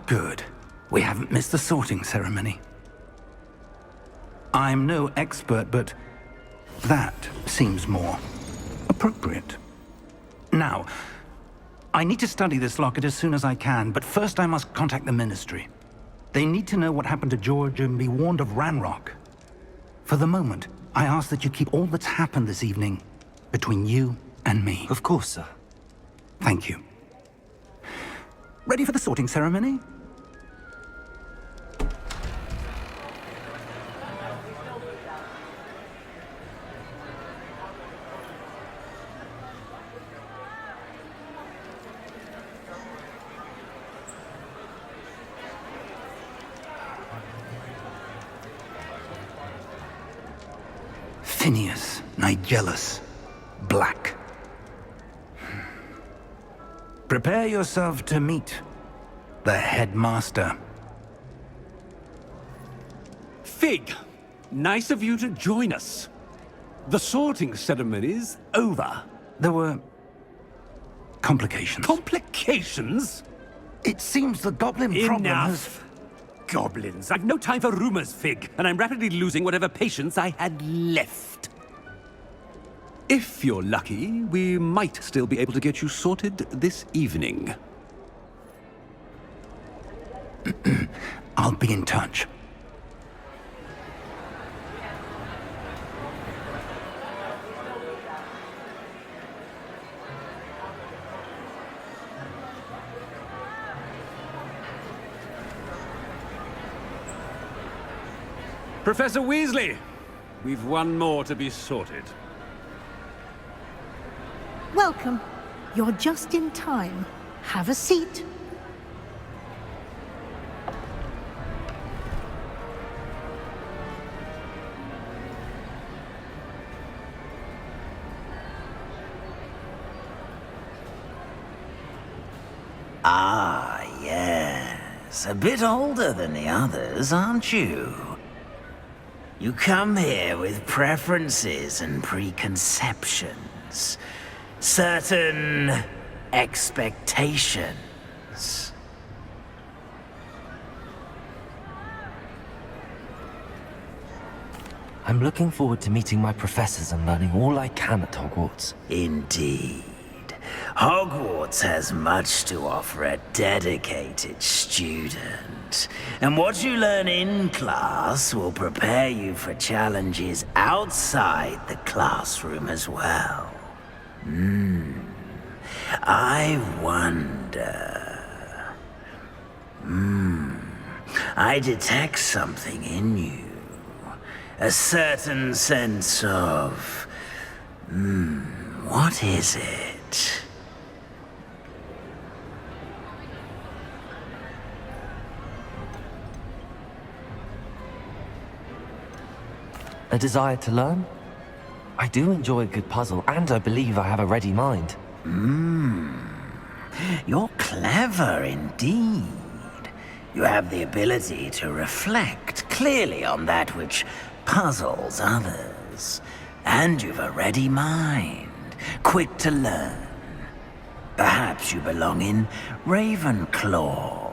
Good. We haven't missed the sorting ceremony. I'm no expert, but that seems more appropriate. Now, I need to study this locket as soon as I can, but first I must contact the Ministry. They need to know what happened to George and be warned of Ranrock. For the moment, I ask that you keep all that's happened this evening between you and me. Of course, sir. Thank you. Ready for the sorting ceremony? Phineas, Nigellus, Black. Prepare yourself to meet the headmaster. Fig, nice of you to join us. The sorting ceremony's over. There were complications. Complications? It seems the goblin problem has... Enough! Goblins. I've no time for rumors, Fig, and I'm rapidly losing whatever patience I had left. If you're lucky, we might still be able to get you sorted this evening. I'll be in touch. Professor Weasley, we've one more to be sorted. Welcome. You're just in time. Have a seat. Ah, yes. A bit older than the others, aren't you? You come here with preferences and preconceptions. Certain expectations. I'm looking forward to meeting my professors and learning all I can at Hogwarts. Indeed. Hogwarts has much to offer a dedicated student. And what you learn in class will prepare you for challenges outside the classroom as well. I wonder... I detect something in you. A certain sense of... what is it? A desire to learn? I do enjoy a good puzzle, and I believe I have a ready mind. You're clever indeed. You have the ability to reflect clearly on that which puzzles others. And you've a ready mind, quick to learn. Perhaps you belong in Ravenclaw.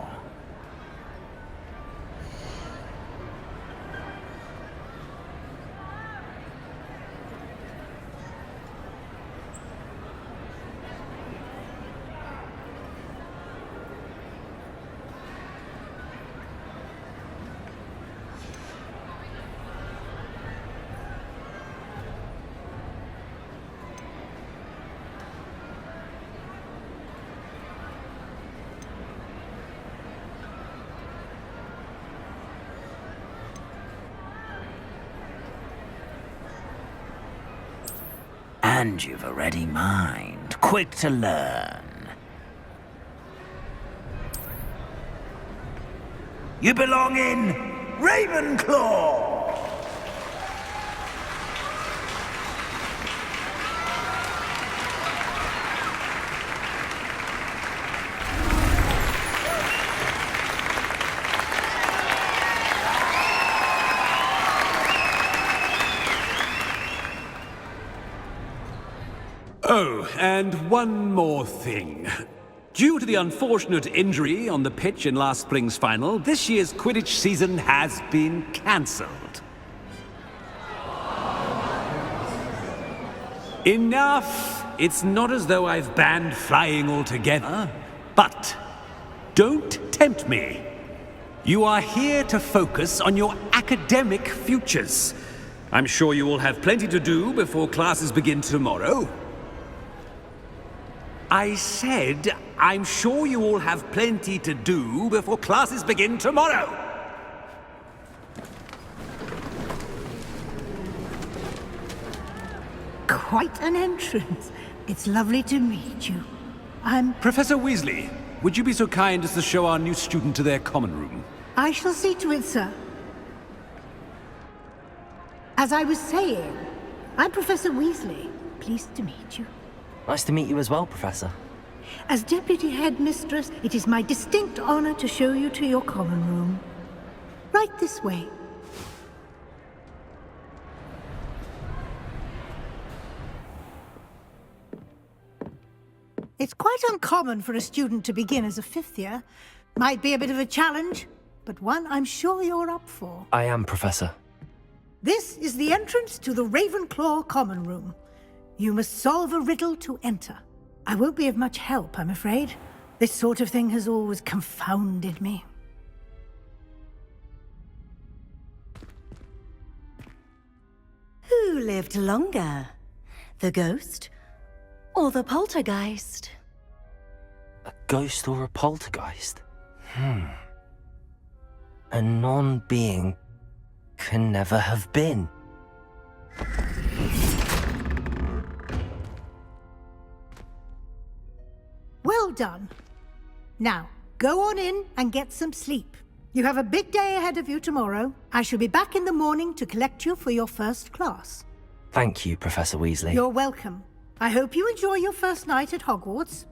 And you've a ready mind, quick to learn. You belong in Ravenclaw! Oh, and one more thing. Due to the unfortunate injury on the pitch in last spring's final, this year's Quidditch season has been cancelled. Enough! It's not as though I've banned flying altogether, but don't tempt me. You are here to focus on your academic futures. I'm sure you will have plenty to do before classes begin tomorrow. I said, I'm sure you all have plenty to do before classes begin tomorrow. Quite an entrance. It's lovely to meet you. Professor Weasley, would you be so kind as to show our new student to their common room? I shall see to it, sir. As I was saying, I'm Professor Weasley. Pleased to meet you. Nice to meet you as well, Professor. As Deputy Headmistress, it is my distinct honor to show you to your common room. Right this way. It's quite uncommon for a student to begin as a fifth year. Might be a bit of a challenge, but one I'm sure you're up for. I am, Professor. This is the entrance to the Ravenclaw common room. You must solve a riddle to enter. I won't be of much help, I'm afraid. This sort of thing has always confounded me. Who lived longer? The ghost or the poltergeist? A ghost or a poltergeist? A non-being can never have been. Well done. Now, go on in and get some sleep. You have a big day ahead of you tomorrow. I shall be back in the morning to collect you for your first class. Thank you, Professor Weasley. You're welcome. I hope you enjoy your first night at Hogwarts.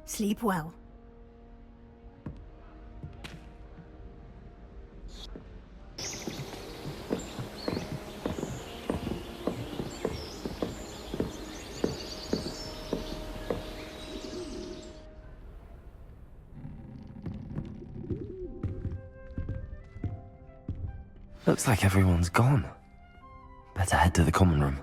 Sleep well. Looks like everyone's gone. Better head to the common room.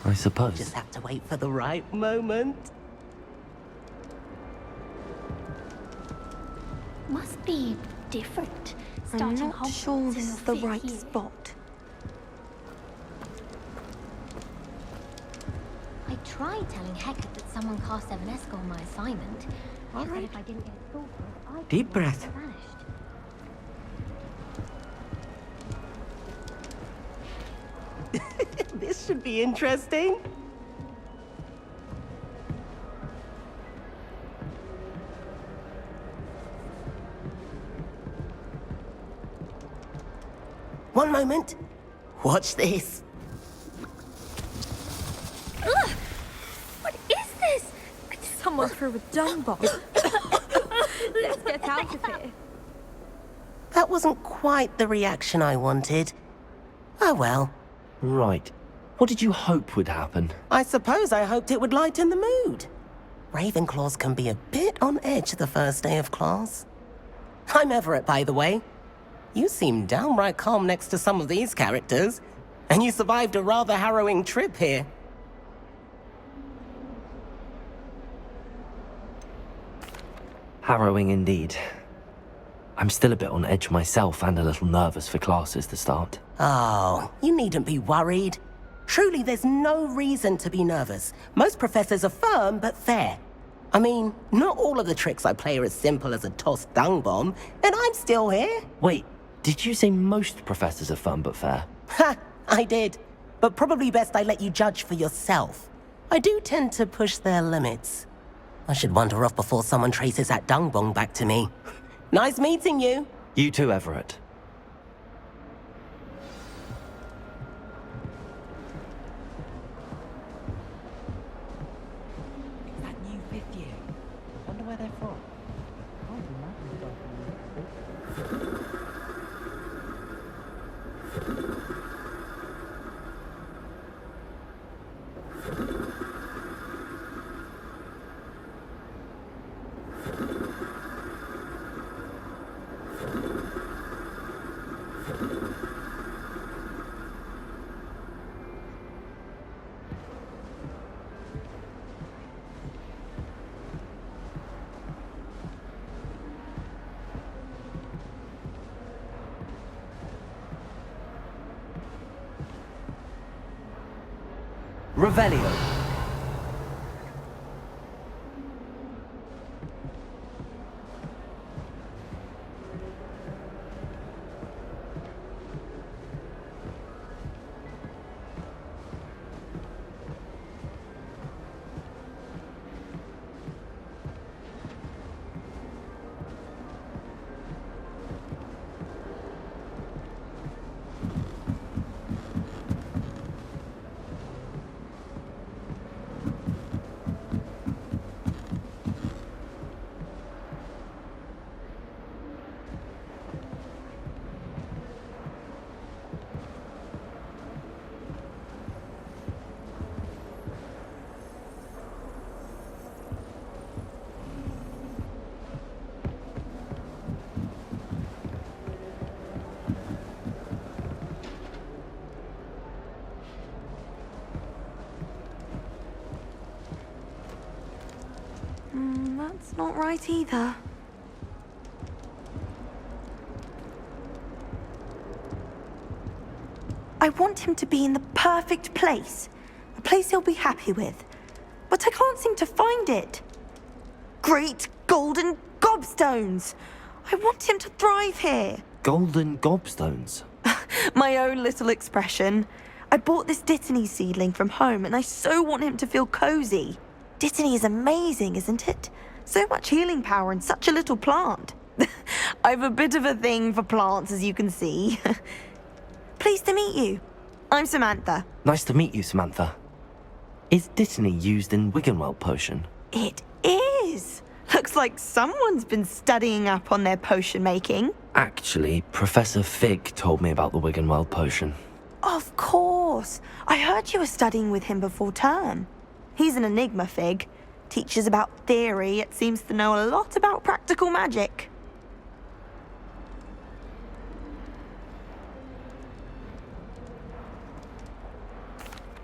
I suppose. Just have to wait for the right moment. Must be different. I'm Starting not sure Hogwarts this in is the fifth right year. spot. I tried telling Hecate that someone cast Evanesco on my assignment. All She said right. if I didn't get it sorted, I'd Deep be breath. vanished. This should be interesting. One moment. Watch this. Ugh! What is this? Someone threw a dung bomb. Let's get out of here. That wasn't quite the reaction I wanted. Oh well. Right. What did you hope would happen? I suppose I hoped it would lighten the mood. Ravenclaws can be a bit on edge the first day of class. I'm Everett, by the way. You seem downright calm next to some of these characters, and you survived a rather harrowing trip here. Harrowing indeed. I'm still a bit on edge myself and a little nervous for classes to start. Oh, you needn't be worried. Truly, there's no reason to be nervous. Most professors are firm but fair. I mean, not all of the tricks I play are as simple as a tossed dung bomb, and I'm still here. Wait, did you say most professors are fun but fair? Ha! I did. But probably best I let you judge for yourself. I do tend to push their limits. I should wander off before someone traces that dung bomb back to me. Nice meeting you. You too, Everett. That new fifth year. Wonder where they're from. Revelio. That's not right either. I want him to be in the perfect place. A place he'll be happy with. But I can't seem to find it. Great golden gobstones! I want him to thrive here. Golden gobstones. My own little expression. I bought this Dittany seedling from home and I so want him to feel cozy. Dittany is amazing, isn't it? So much healing power in such a little plant. I've a bit of a thing for plants, as you can see. Pleased to meet you. I'm Samantha. Nice to meet you, Samantha. Is Dittany used in Wiggenweld potion? It is. Looks like someone's been studying up on their potion making. Actually, Professor Fig told me about the Wiggenweld potion. Of course. I heard you were studying with him before term. He's an enigma, Fig. Teaches about theory, yet seems to know a lot about practical magic.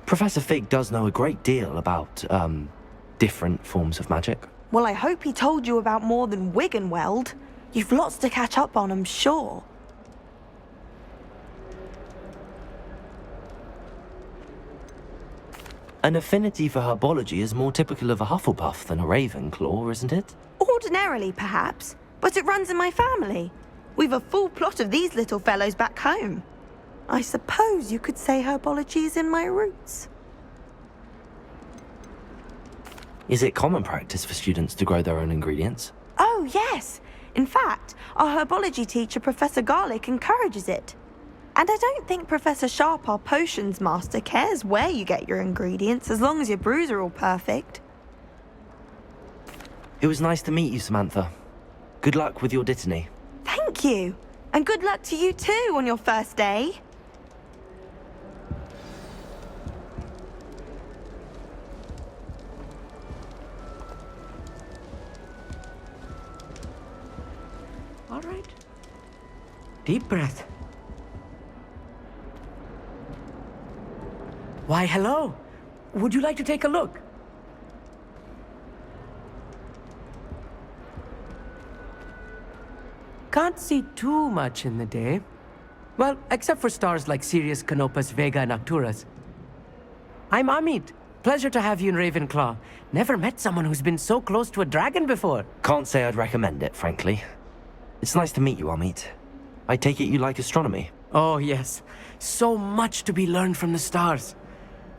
Professor Fig does know a great deal about, different forms of magic. Well, I hope he told you about more than Wiggenweld. You've lots to catch up on, I'm sure. An affinity for herbology is more typical of a Hufflepuff than a Ravenclaw, isn't it? Ordinarily, perhaps, but it runs in my family. We've a full plot of these little fellows back home. I suppose you could say herbology is in my roots. Is it common practice for students to grow their own ingredients? Oh, yes. In fact, our herbology teacher, Professor Garlick, encourages it. And I don't think Professor Sharp, our potions master, cares where you get your ingredients, as long as your brews are all perfect. It was nice to meet you, Samantha. Good luck with your Dittany. Thank you. And good luck to you too on your first day. All right. Deep breath. Why, hello. Would you like to take a look? Can't see too much in the day. Well, except for stars like Sirius, Canopus, Vega, and Arcturus. I'm Amit, Pleasure to have you in Ravenclaw. Never met someone who's been so close to a dragon before. Can't say I'd recommend it, frankly. It's nice to meet you, Amit. I take it you like astronomy. Oh, yes. So much to be learned from the stars.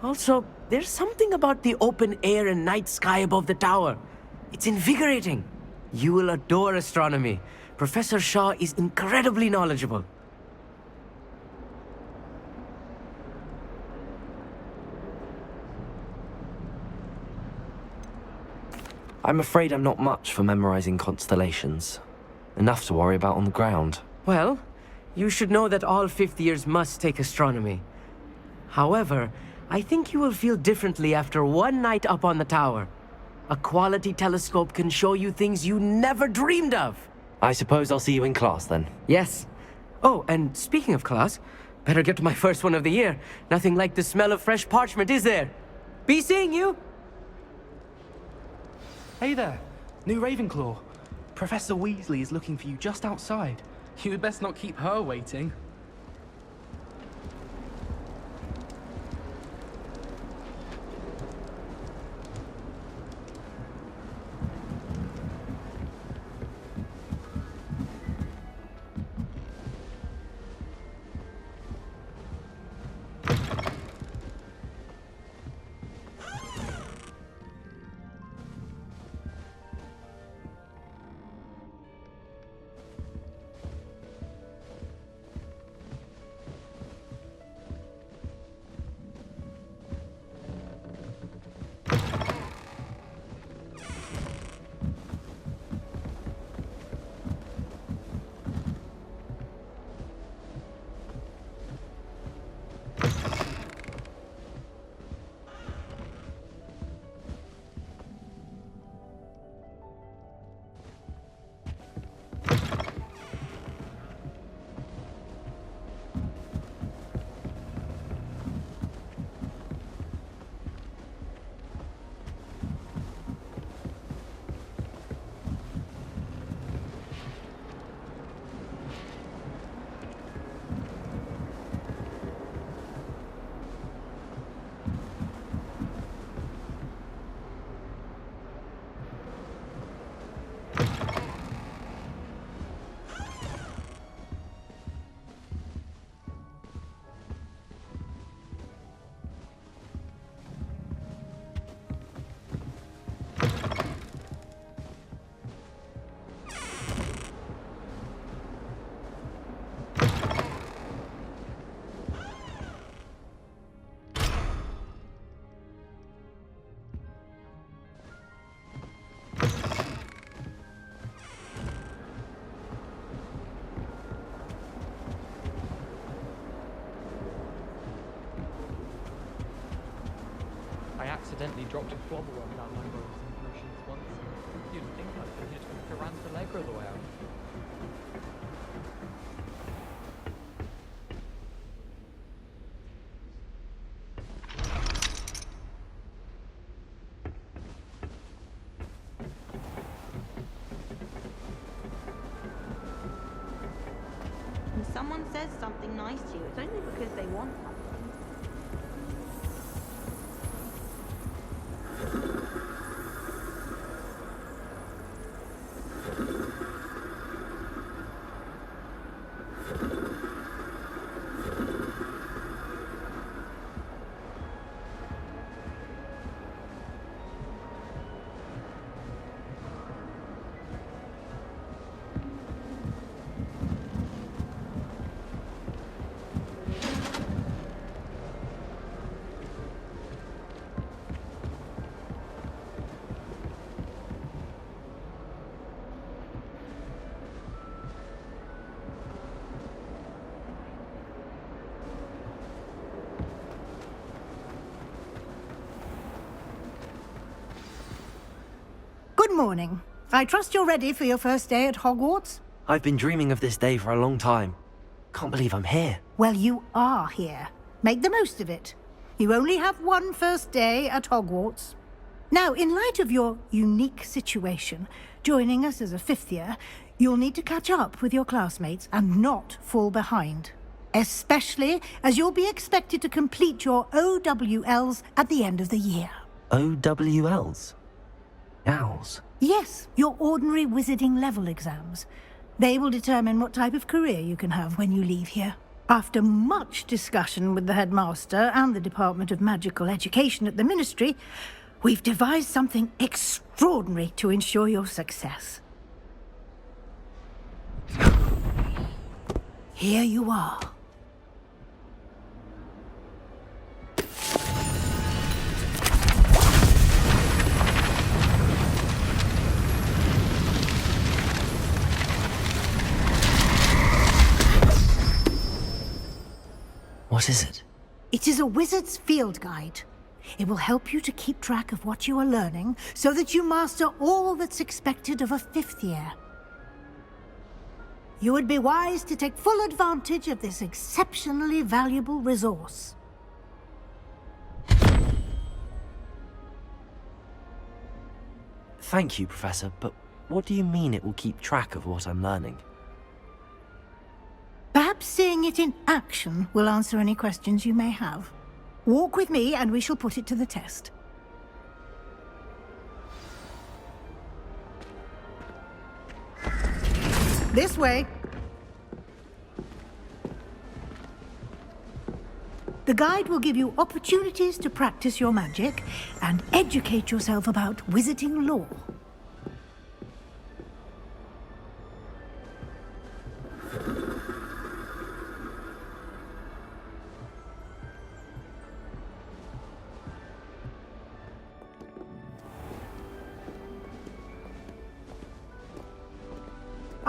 Also, there's something about the open air and night sky above the tower. It's invigorating. You will adore astronomy. Professor Shaw is incredibly knowledgeable. I'm afraid I'm not much for memorizing constellations. Enough to worry about on the ground. Well, you should know that all fifth years must take astronomy. However, I think you will feel differently after one night up on the tower. A quality telescope can show you things you never dreamed of. I suppose I'll see you in class then. Yes. Oh, and speaking of class, better get to my first one of the year. Nothing like the smell of fresh parchment, is there? Be seeing you! Hey there, new Ravenclaw. Professor Weasley is looking for you just outside. You had best not keep her waiting. I accidentally dropped a flobberworm down my rows and potions once. You'd think I'd been hit with Tarantalegra the way out. When someone says something nice to you, it's only because they want something. Good morning. I trust you're ready for your first day at Hogwarts? I've been dreaming of this day for a long time. Can't believe I'm here. Well, you are here. Make the most of it. You only have one first day at Hogwarts. Now, in light of your unique situation, joining us as a fifth year, you'll need to catch up with your classmates and not fall behind. especially as you'll be expected to complete your OWLs at the end of the year. OWLs? Owls? Yes, your ordinary wizarding level exams. They will determine what type of career you can have when you leave here. After much discussion with the headmaster and the Department of Magical Education at the Ministry, we've devised something extraordinary to ensure your success. Here you are. What is it? It is a wizard's field guide. It will help you to keep track of what you are learning so that you master all that's expected of a fifth year. You would be wise to take full advantage of this exceptionally valuable resource. Thank you, Professor, but what do you mean it will keep track of what I'm learning? Perhaps seeing it in action will answer any questions you may have. Walk with me and we shall put it to the test. This way. The guide will give you opportunities to practice your magic and educate yourself about wizarding lore.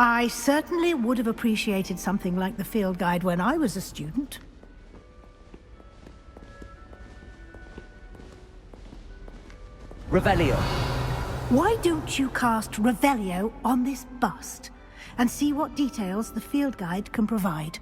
I certainly would have appreciated something like the field guide when I was a student. Revelio! Why don't you cast Revelio on this bust and see what details the field guide can provide?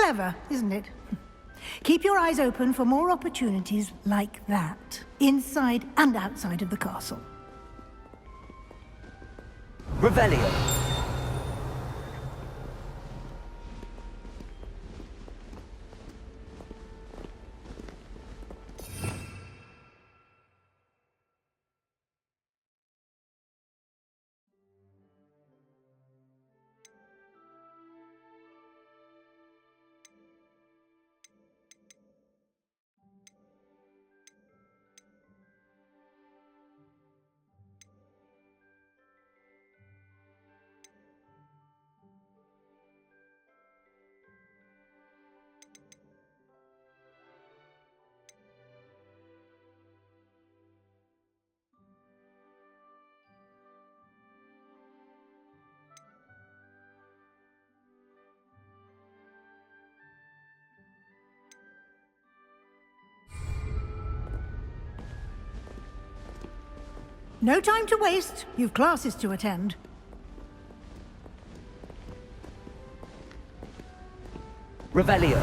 Clever, isn't it? Keep your eyes open for more opportunities like that, inside and outside of the castle. Revelio! No time to waste. You've classes to attend. Revelio.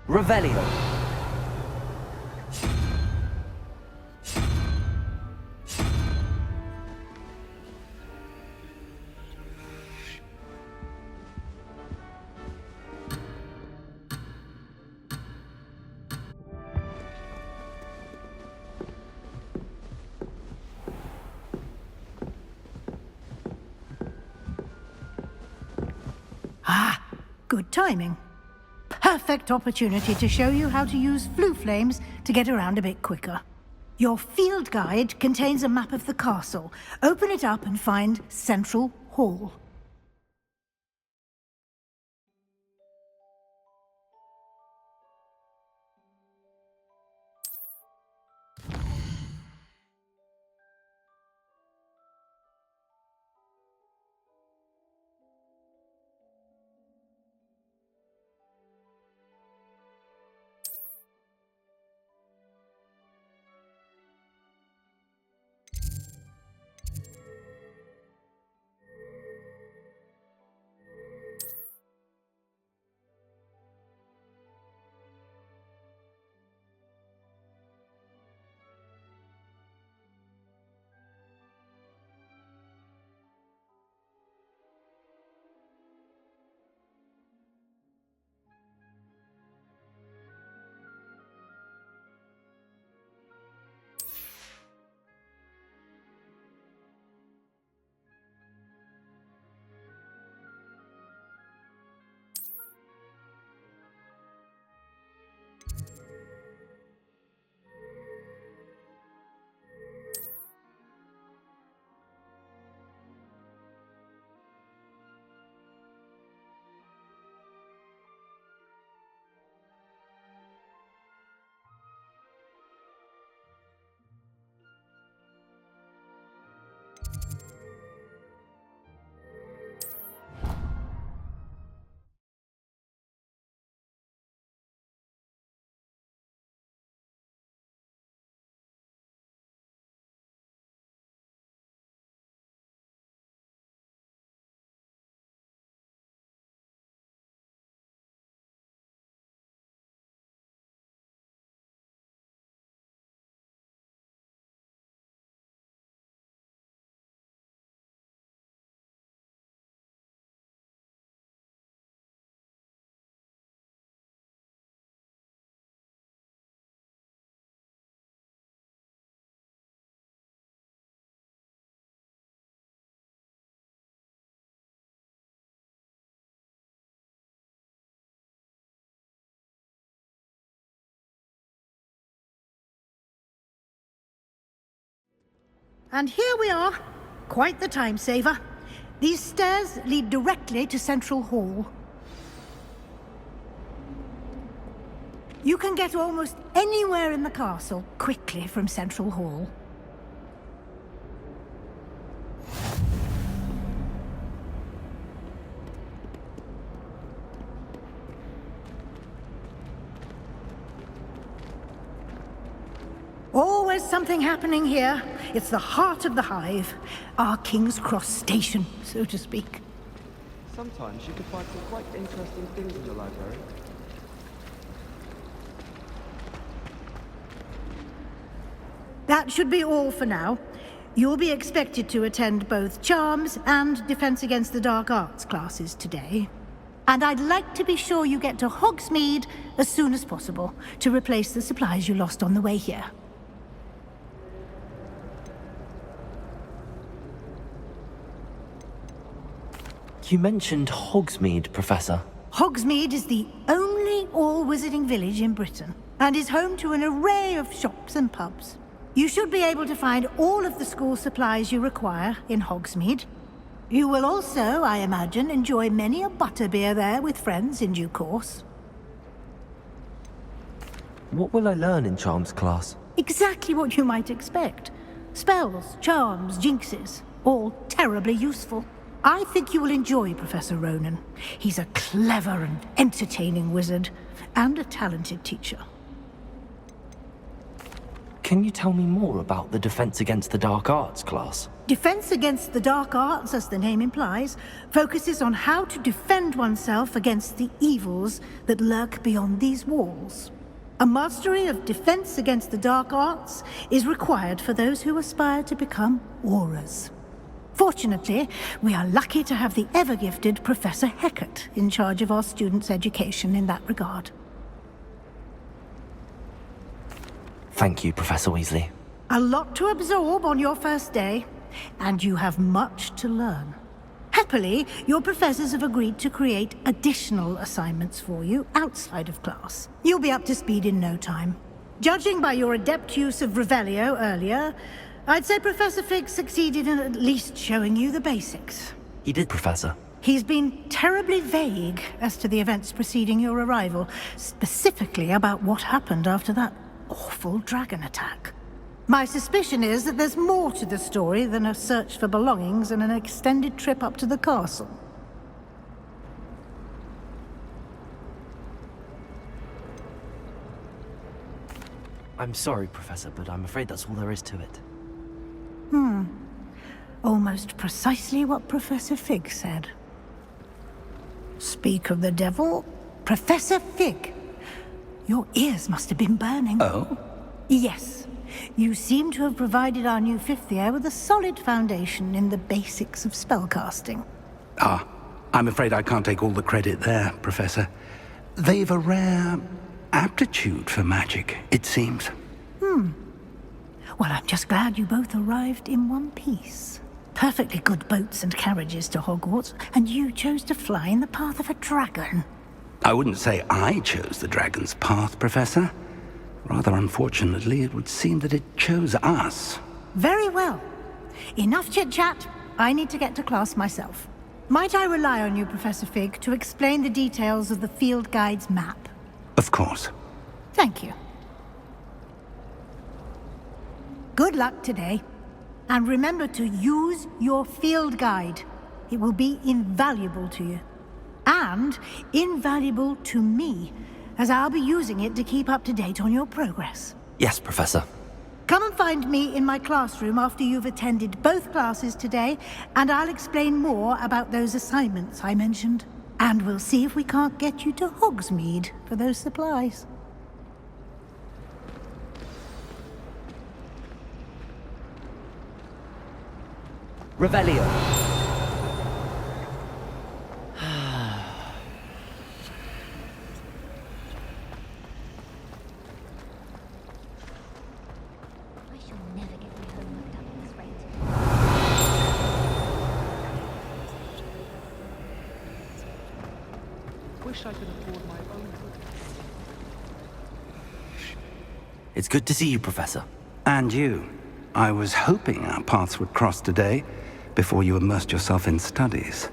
Revelio. Ah, good timing. Perfect opportunity to show you how to use flue flames to get around a bit quicker. Your field guide contains a map of the castle. Open it up and find Central Hall. And here we are. Quite the time saver. These stairs lead directly to Central Hall. You can get almost anywhere in the castle quickly from Central Hall. Always something happening here. It's the heart of the hive. Our King's Cross station, so to speak. Sometimes you can find some quite interesting things in the library. That should be all for now. You'll be expected to attend both Charms and Defense Against the Dark Arts classes today. And I'd like to be sure you get to Hogsmeade as soon as possible to replace the supplies you lost on the way here. You mentioned Hogsmeade, Professor. Hogsmeade is the only all-wizarding village in Britain, and is home to an array of shops and pubs. You should be able to find all of the school supplies you require in Hogsmeade. You will also, I imagine, enjoy many a butterbeer there with friends in due course. What will I learn in Charms class? Exactly what you might expect. Spells, charms, jinxes, all terribly useful. I think you will enjoy Professor Ronan. He's a clever and entertaining wizard, and a talented teacher. Can you tell me more about the Defense Against the Dark Arts class? Defense Against the Dark Arts, as the name implies, focuses on how to defend oneself against the evils that lurk beyond these walls. A mastery of Defense Against the Dark Arts is required for those who aspire to become Aurors. Fortunately, we are lucky to have the ever-gifted Professor Hecat in charge of our students' education in that regard. Thank you, Professor Weasley. A lot to absorb on your first day, and you have much to learn. Happily, your professors have agreed to create additional assignments for you outside of class. You'll be up to speed in no time. Judging by your adept use of Revelio earlier, I'd say Professor Fig succeeded in at least showing you the basics. He did, Professor. He's been terribly vague as to the events preceding your arrival, specifically about what happened after that awful dragon attack. My suspicion is that there's more to the story than a search for belongings and an extended trip up to the castle. I'm sorry, Professor, but I'm afraid that's all there is to it. Almost precisely what Professor Fig said. Speak of the devil, Professor Fig. Your ears must have been burning. Oh? Yes. You seem to have provided our new fifth year with a solid foundation in the basics of spellcasting. Ah, I'm afraid I can't take all the credit there, Professor. They've a rare aptitude for magic, it seems. Well, I'm just glad you both arrived in one piece. Perfectly good boats and carriages to Hogwarts, and you chose to fly in the path of a dragon. I wouldn't say I chose the dragon's path, Professor. Rather unfortunately, it would seem that it chose us. Very well. Enough chit-chat. I need to get to class myself. Might I rely on you, Professor Fig, to explain the details of the field guide's map? Of course. Thank you. Good luck today. And remember to use your field guide. It will be invaluable to you. And invaluable to me, as I'll be using it to keep up to date on your progress. Yes, Professor. Come and find me in my classroom after you've attended both classes today, and I'll explain more about those assignments I mentioned. And we'll see if we can't get you to Hogsmeade for those supplies. Revelio. I shall never get my homework done at this rate. Wish I could afford my own book. It's good to see you, Professor. And you. I was hoping our paths would cross today, before you immersed yourself in studies.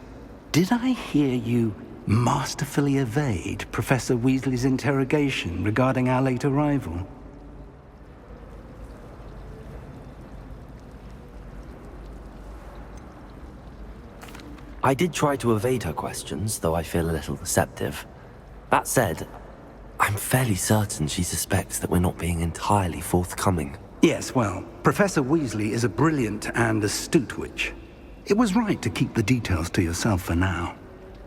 Did I hear you masterfully evade Professor Weasley's interrogation regarding our late arrival? I did try to evade her questions, though I feel a little deceptive. That said, I'm fairly certain she suspects that we're not being entirely forthcoming. Yes, well, Professor Weasley is a brilliant and astute witch. It was right to keep the details to yourself for now.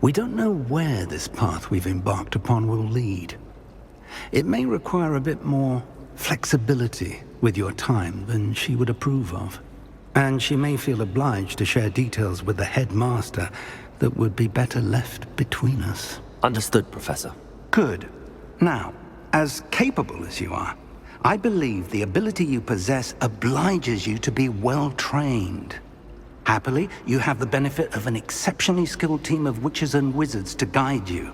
We don't know where this path we've embarked upon will lead. It may require a bit more flexibility with your time than she would approve of. And she may feel obliged to share details with the headmaster that would be better left between us. Understood, Professor. Good. Now, as capable as you are, I believe the ability you possess obliges you to be well-trained. Happily, you have the benefit of an exceptionally skilled team of witches and wizards to guide you.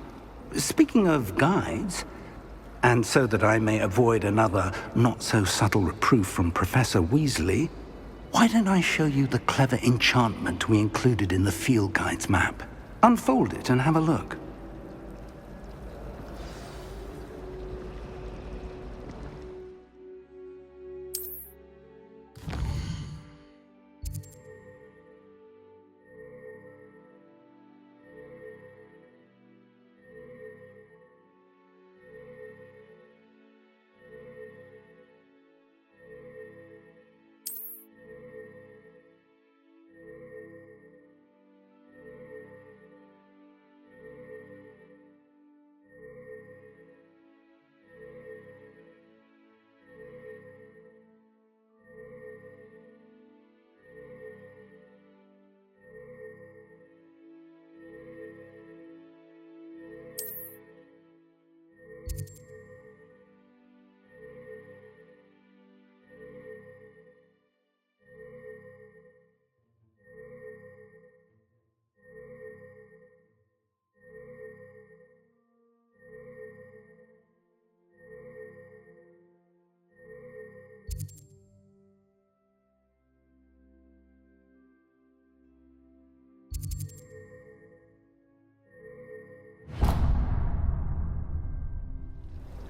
Speaking of guides, And so that I may avoid another not-so-subtle reproof from Professor Weasley, why don't I show you the clever enchantment we included in the field guide's map? Unfold it and have a look.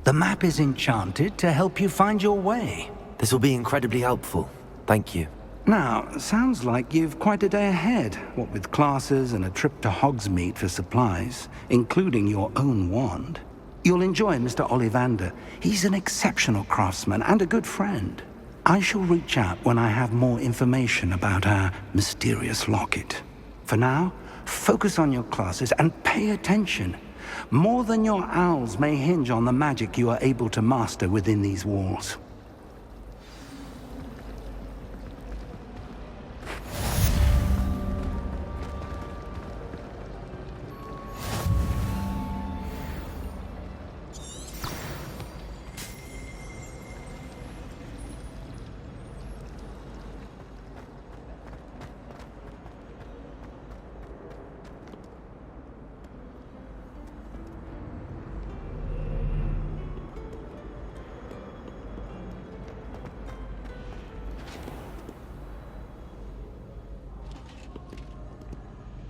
The map is enchanted to help you find your way. This will be incredibly helpful. Thank you. Now, sounds like you've quite a day ahead, what with classes and a trip to Hogsmeade for supplies, including your own wand. You'll enjoy Mr. Ollivander. He's an exceptional craftsman and a good friend. I shall reach out when I have more information about our mysterious locket. For now, focus on your classes and pay attention. More than your owls may hinge on the magic you are able to master within these walls.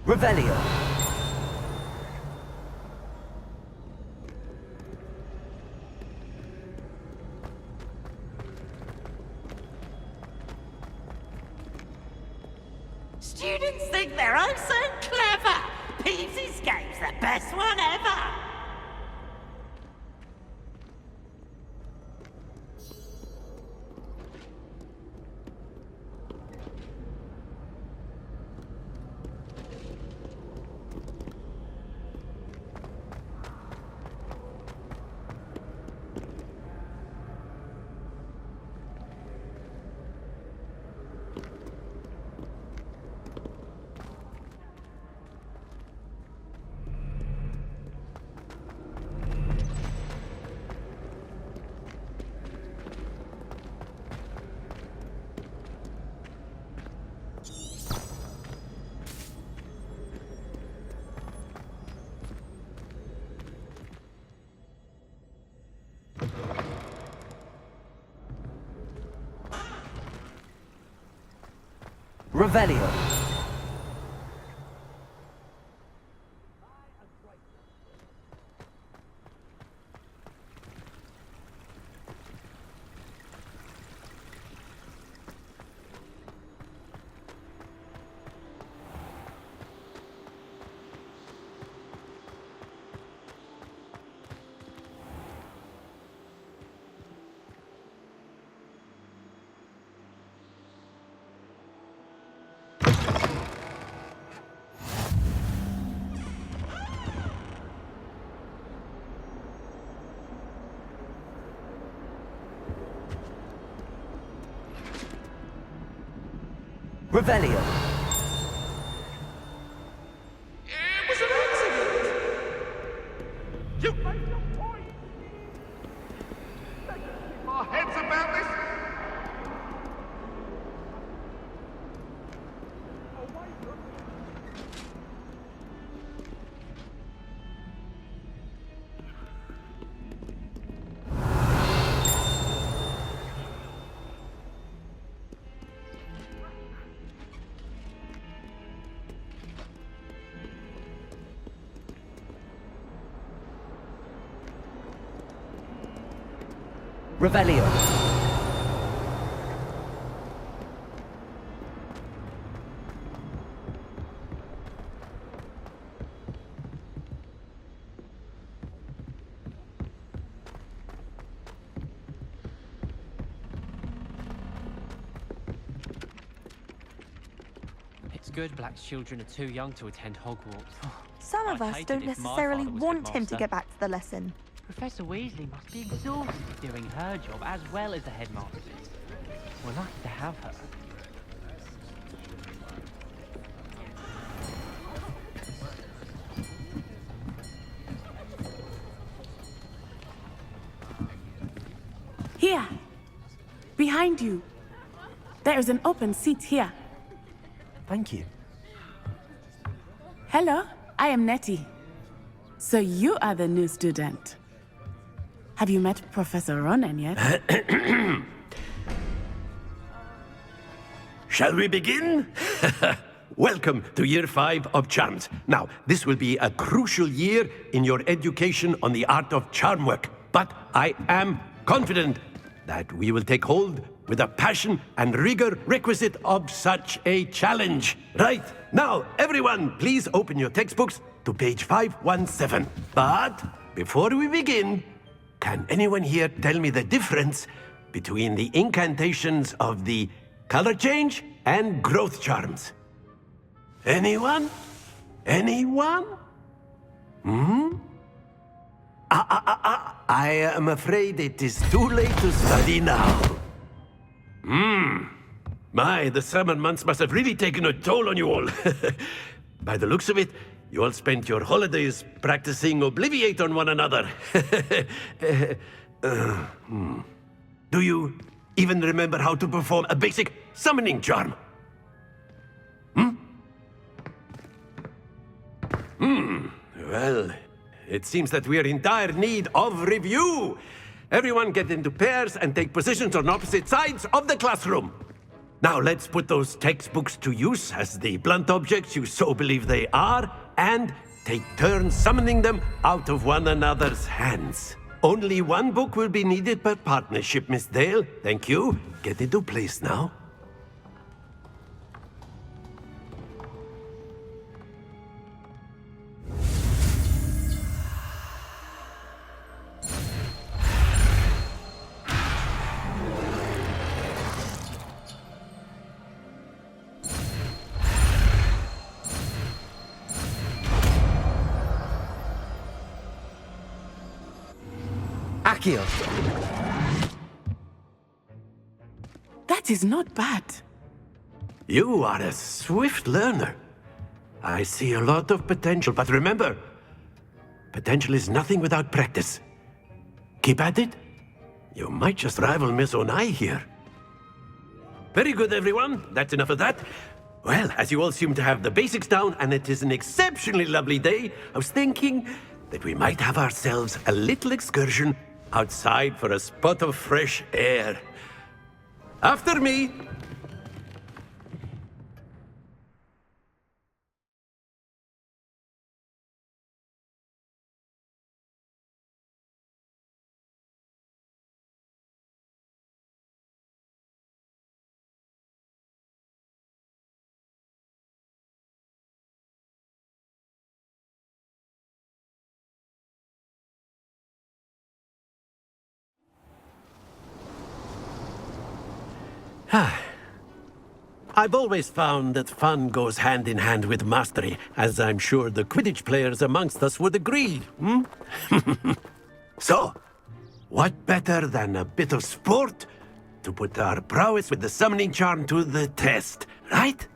Revelio. Students think they're oh so clever. Peevesy's game's the best one ever. Revelio. Revelio. It was an accident. You made your point. They can keep our heads about this. Revelio. It's good Black's children are too young to attend Hogwarts. Some of I'd us hate don't it if my necessarily father was want him to headmaster. get back to the lesson. Professor Weasley must be exhausted doing her job as well as the headmaster's. We're lucky to have her. Here. Behind you. There is an open seat here. Thank you. Hello, I am Nettie. So you are the new student. Have you met Professor Ronan yet? Shall we begin? Welcome to Year 5 of Charms. Now, this will be a crucial year in your education on the art of charm work. But I am confident that we will take hold with the passion and rigor requisite of such a challenge. Right, now, everyone, please open your textbooks to page 517. But before we begin, can anyone here tell me the difference between the incantations of the color change and growth charms? Anyone? Anyone? I am afraid it is too late to study now. My, the summer months must have really taken a toll on you all. By the looks of it, you all spent your holidays practicing Obliviate on one another. Do you even remember how to perform a basic summoning charm? Well, it seems that we are in dire need of review. Everyone get into pairs and take positions on opposite sides of the classroom. Now let's put those textbooks to use as the blunt objects you so believe they are, and take turns summoning them out of one another's hands. Only one book will be needed per partnership, Miss Dale. Thank you. Get into place now. Accio. That is not bad. You are a swift learner. I see a lot of potential, but remember, potential is nothing without practice. Keep at it. You might just rival Miss Onai here. Very good, everyone. That's enough of that. Well, as you all seem to have the basics down, and it is an exceptionally lovely day, I was thinking that we might have ourselves a little excursion outside for a spot of fresh air. After me. I've always found that fun goes hand in hand with mastery, as I'm sure the Quidditch players amongst us would agree. So, what better than a bit of sport to put our prowess with the summoning charm to the test, right?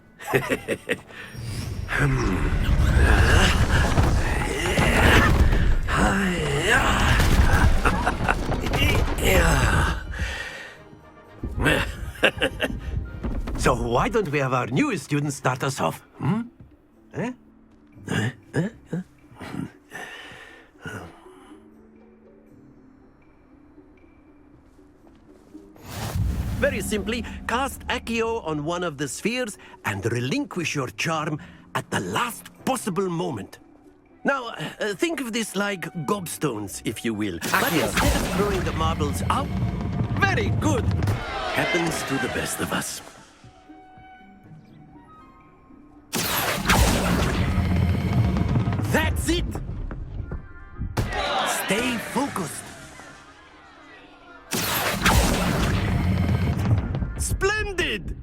So why don't we have our newest student start us off? Very simply, cast Accio on one of the spheres and relinquish your charm at the last possible moment. Now, think of this like gobstones, if you will. But instead of throwing the marbles out, Very good. Happens to the best of us. That's it. Stay focused. Splendid!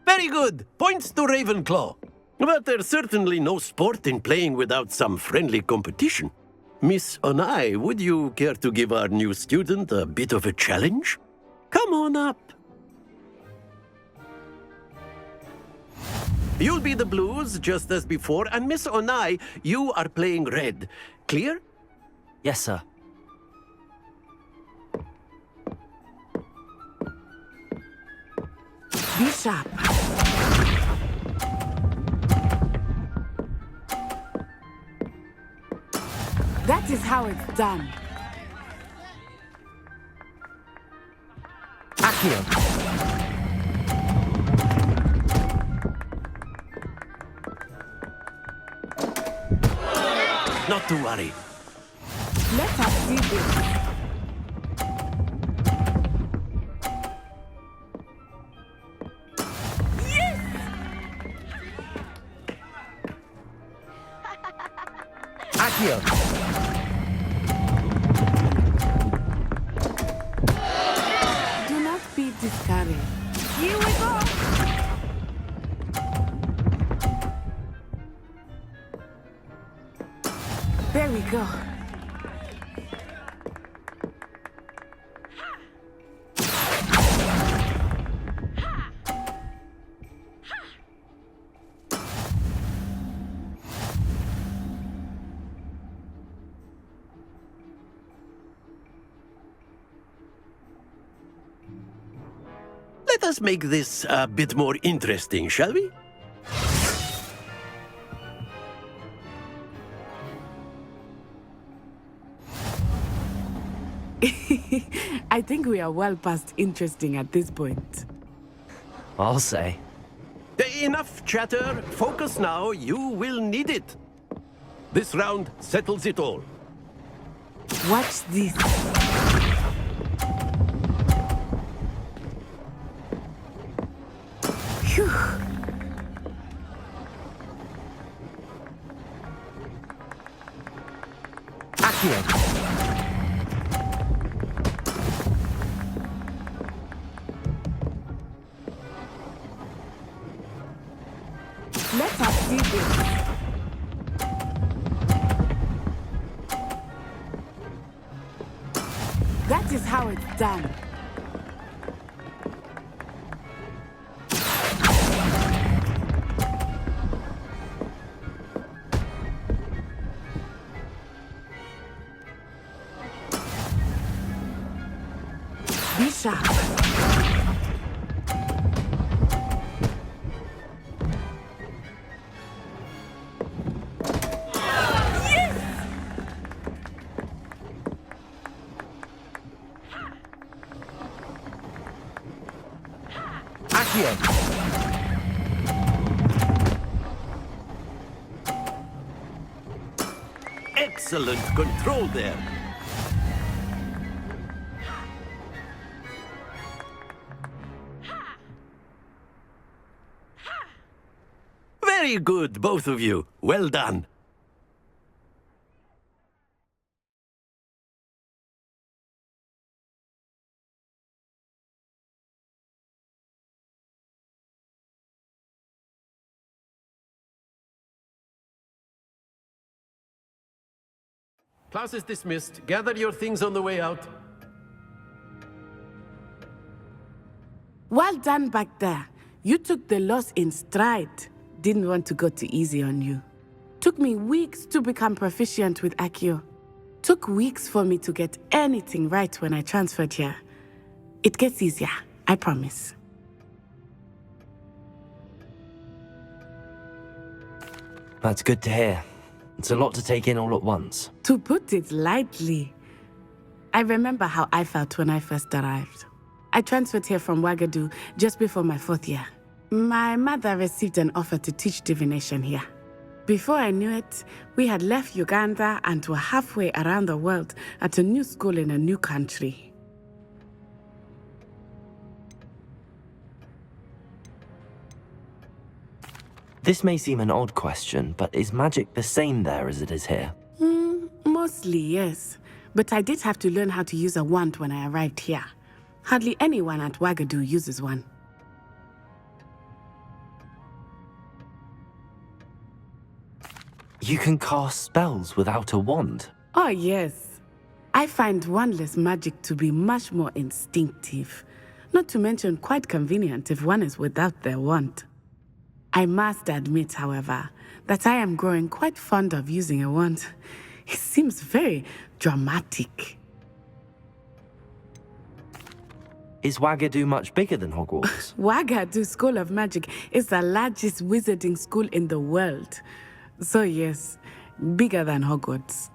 Very good. Points to Ravenclaw. But there's certainly no sport in playing without some friendly competition. Miss Onai, would you care to give our new student a bit of a challenge? Come on up. You'll be the blues, just as before, and Miss Onai, you are playing red. Clear? Yes, sir. Be sharp. That is how it's done. Accio. Not to worry. Let us see this. Accio. Do not be discouraged. Here we go. There we go. Let us make this a bit more interesting, shall we? I think we are well past interesting at this point. I'll say. Enough chatter. Focus now. You will need it. This round settles it all. Watch this. Phew. Accio. Let us see this. That is how it's done. Be sharp. Excellent control there. Very good, both of you. Well done. Class is dismissed. Gather your things on the way out. Well done back there. You took the loss in stride. Didn't want to go too easy on you. Took me weeks to become proficient with Accio. Took weeks for me to get anything right when I transferred here. It gets easier, I promise. That's good to hear. It's a lot to take in all at once. To put it lightly, I remember how I felt when I first arrived. I transferred here from Wagadu just before my 4th year. My mother received an offer to teach divination here. Before I knew it, we had left Uganda and were halfway around the world at a new school in a new country. This may seem an odd question, but is magic the same there as it is here? Mostly, yes. But I did have to learn how to use a wand when I arrived here. Hardly anyone at Wagadu uses one. You can cast spells without a wand? Oh, yes. I find wandless magic to be much more instinctive. Not to mention quite convenient if one is without their wand. I must admit, however, that I am growing quite fond of using a wand. It seems very dramatic. Is Wagadu much bigger than Hogwarts? Wagadu School of Magic is the largest wizarding school in the world. So yes, bigger than Hogwarts.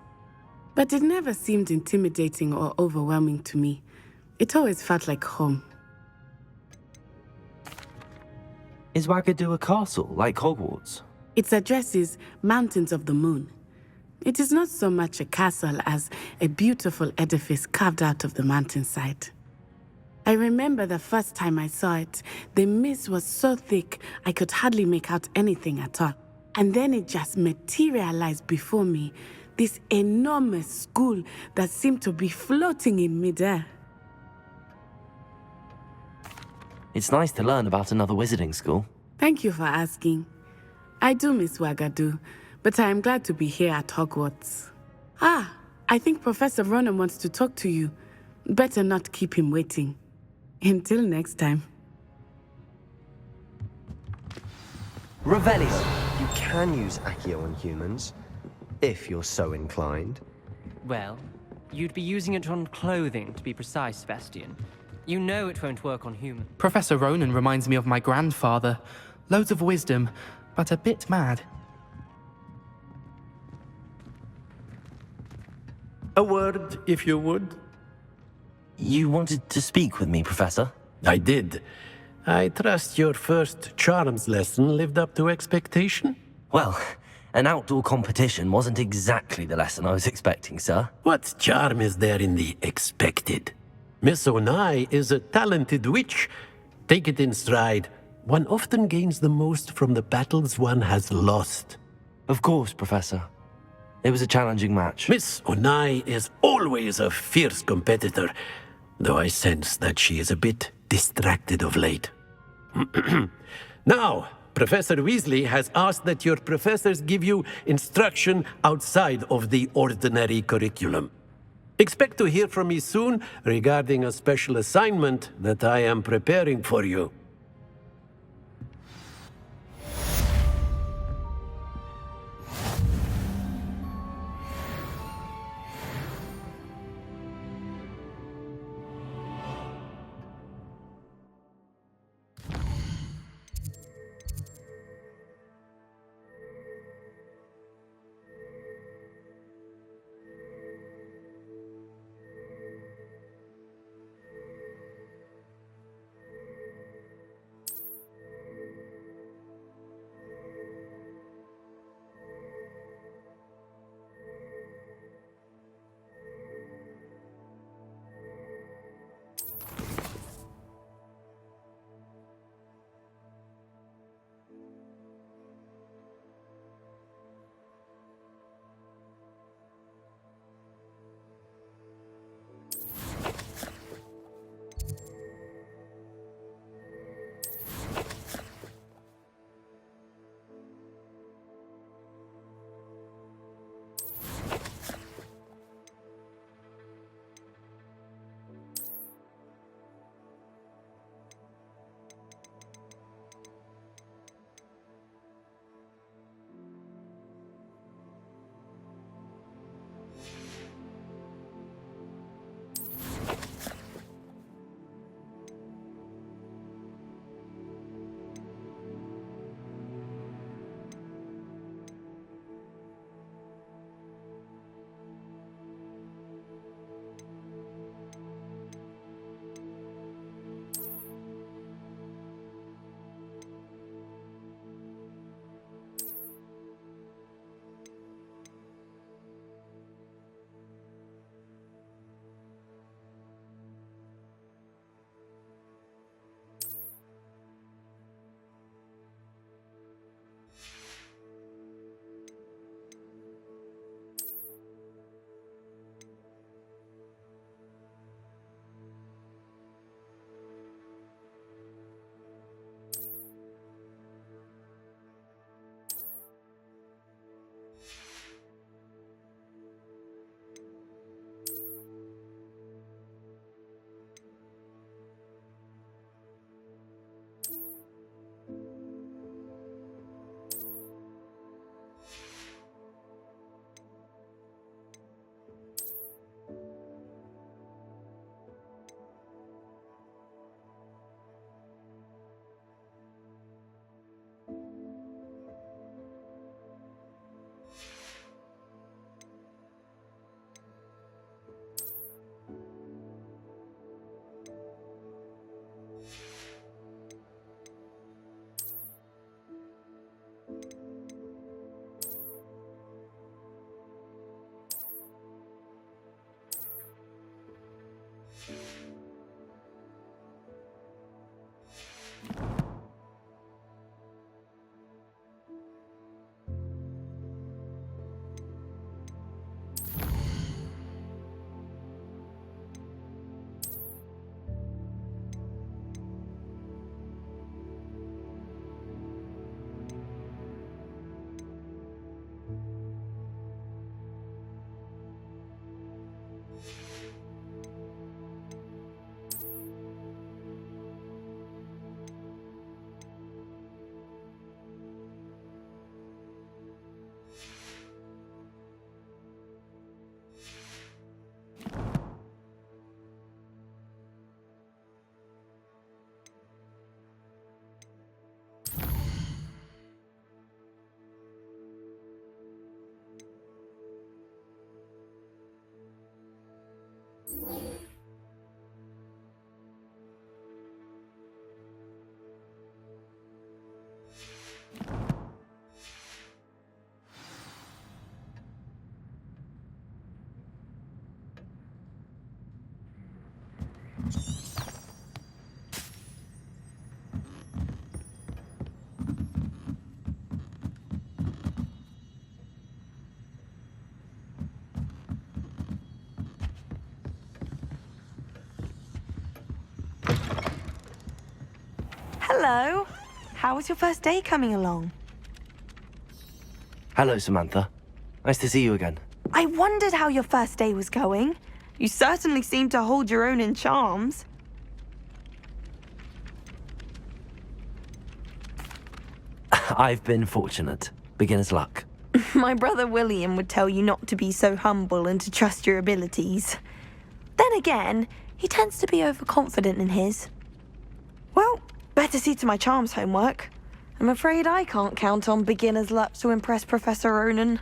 But it never seemed intimidating or overwhelming to me. It always felt like home. Is Wagadu a castle, like Hogwarts? Its address is Mountains of the Moon. It is not so much a castle as a beautiful edifice carved out of the mountainside. I remember the first time I saw it, the mist was so thick I could hardly make out anything at all. And then it just materialized before me, this enormous school that seemed to be floating in midair. It's nice to learn about another wizarding school. Thank you for asking. I do miss Wagadu, but I am glad to be here at Hogwarts. I think Professor Ronan wants to talk to you. Better not keep him waiting. Until next time. Revelio. You can use Accio on humans, if you're so inclined. Well, you'd be using it on clothing, to be precise, Sebastian. You know it won't work on humans. Professor Ronan reminds me of my grandfather. Loads of wisdom, but a bit mad. A word, if you would. You wanted to speak with me, Professor? I did. I trust your first charms lesson lived up to expectation? Well, an outdoor competition wasn't exactly the lesson I was expecting, sir. What charm is there in the expected? Miss Onai is a talented witch. Take it in stride. One often gains the most from the battles one has lost. Of course, Professor. It was a challenging match. Miss Onai is always a fierce competitor, though I sense that she is a bit distracted of late. Now, Professor Weasley has asked that your professors give you instruction outside of the ordinary curriculum. Expect to hear from me soon regarding a special assignment that I am preparing for you. Hello. How was your first day coming along? Hello, Samantha. Nice to see you again. I wondered how your first day was going. You certainly seem to hold your own in charms. I've been fortunate. Beginner's luck. My brother William would tell you not to be so humble and to trust your abilities. Then again, he tends to be overconfident in his. Well, better see to my charms homework. I'm afraid I can't count on beginner's luck to impress Professor Ronan.